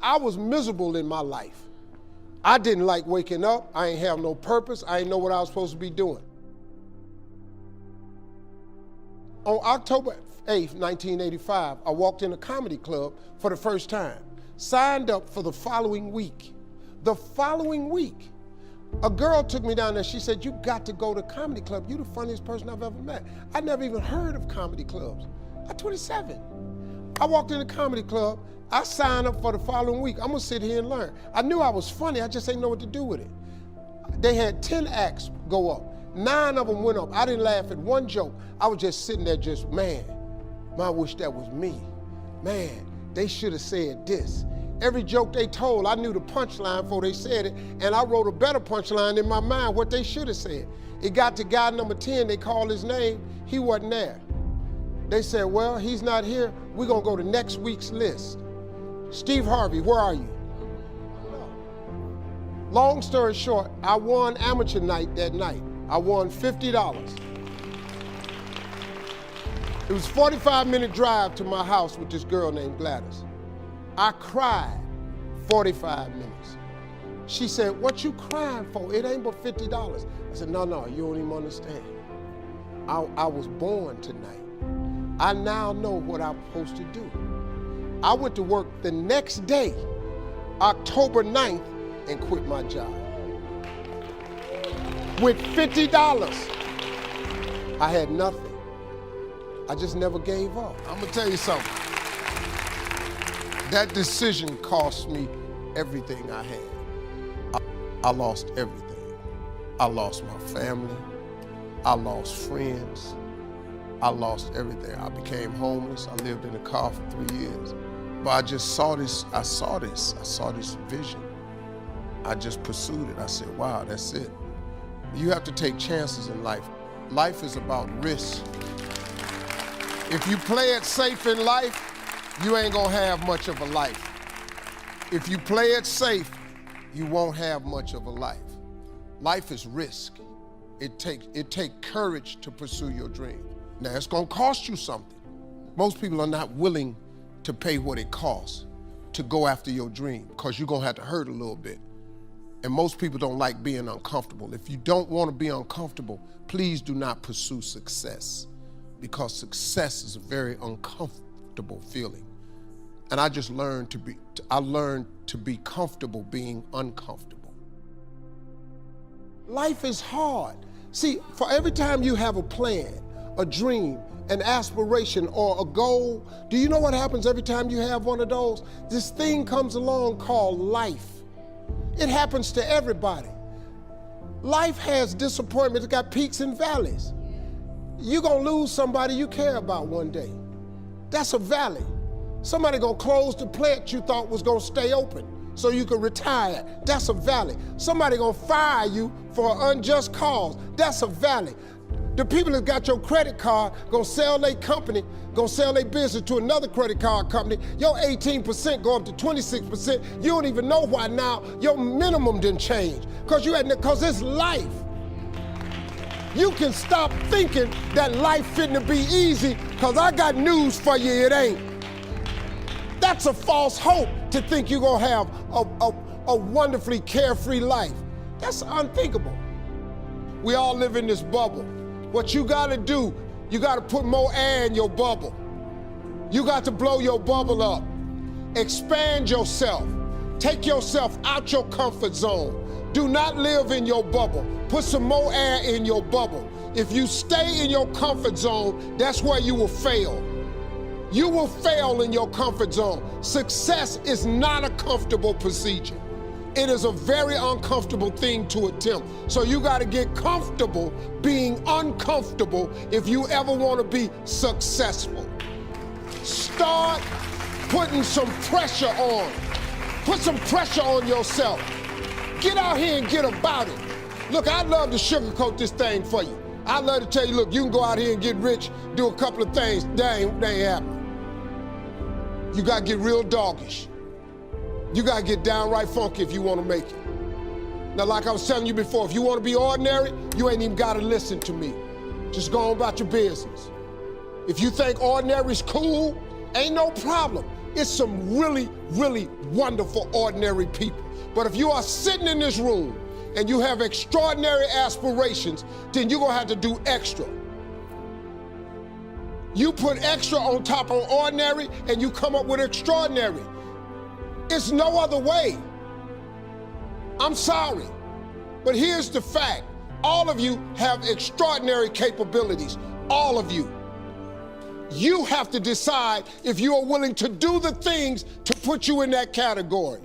I was miserable in my life. I didn't like waking up. I ain't have no purpose. I ain't know what I was supposed to be doing. On October 8th, 1985, I walked in a comedy club for the first time. Signed up for the following week. The following week, a girl took me down there. She said, "You got to go to comedy club. You're the funniest person I've ever met." I never even heard of comedy clubs. I'm 27. I walked in the comedy club. I signed up for the following week. I'm gonna sit here and learn. I knew I was funny. I just didn't know what to do with it. They had 10 acts go up. 9 of them went up. I didn't laugh at one joke. I was just sitting there just, man, I wish that was me. Man, they should have said this. Every joke they told, I knew the punchline before they said it, and I wrote a better punchline in my mind, what they should have said. It got to guy number 10, they called his name, he wasn't there. They said, well, he's not here, we're gonna go to next week's list. Steve Harvey, where are you? Long story short, I won amateur night that night. I won $50. It was a 45-minute drive to my house with this girl named Gladys. I cried 45 minutes. She said, "What you crying for? It ain't but $50. I said, no, you don't even understand. I was born tonight. I now know what I'm supposed to do. I went to work the next day, October 9th, and quit my job. With $50, I had nothing. I just never gave up. I'm gonna tell you something. That decision cost me everything I had. I lost everything. I lost my family. I lost friends. I lost everything. I became homeless. I lived in a car for 3 years. But I just saw this, I saw this vision. I just pursued it. I said, wow, that's it. You have to take chances in life. Life is about risk. If you play it safe in life, you ain't gonna have much of a life. If you play it safe, you won't have much of a life. Life is risk. It takes courage to pursue your dream. Now, it's gonna cost you something. Most people are not willing to pay what it costs to go after your dream, because you're gonna have to hurt a little bit. And most people don't like being uncomfortable. If you don't wanna be uncomfortable, please do not pursue success, because success is a very uncomfortable feeling. And I just learned to be comfortable being uncomfortable. Life is hard. See, for every time you have a plan, a dream, an aspiration, or a goal, do you know what happens every time you have one of those? This thing comes along called life. It happens to everybody. Life has disappointments, it's got peaks and valleys. You're gonna lose somebody you care about one day. That's a valley. Somebody gonna close the plant you thought was gonna stay open so you could retire. That's a valley. Somebody gonna fire you for an unjust cause. That's a valley. The people that got your credit card gonna sell their company, gonna sell their business to another credit card company. Your 18% go up to 26%. You don't even know why now your minimum didn't change. Cause it's life. You can stop thinking that life fitting be easy, cause I got news for you, it ain't. That's a false hope to think you're gonna have a wonderfully carefree life. That's unthinkable. We all live in this bubble. What you gotta do, you gotta put more air in your bubble. You got to blow your bubble up. Expand yourself. Take yourself out your comfort zone. Do not live in your bubble. Put some more air in your bubble. If you stay in your comfort zone, that's where you will fail. You will fail in your comfort zone. Success is not a comfortable procedure. It is a very uncomfortable thing to attempt. So you gotta get comfortable being uncomfortable if you ever wanna be successful. Start putting some pressure on. Put some pressure on yourself. Get out here and get about it. Look, I'd love to sugarcoat this thing for you. I'd love to tell you, look, you can go out here and get rich, do a couple of things. That ain't happening. You gotta get real doggish. You gotta get downright funky if you wanna make it. Now, like I was telling you before, if you wanna be ordinary, you ain't even gotta listen to me. Just go on about your business. If you think ordinary's cool, ain't no problem. It's some really, really wonderful, ordinary people. But if you are sitting in this room and you have extraordinary aspirations, then you're gonna have to do extra. You put extra on top of ordinary and you come up with extraordinary. It's no other way. I'm sorry, but here's the fact. All of you have extraordinary capabilities, all of you. You have to decide if you are willing to do the things to put you in that category.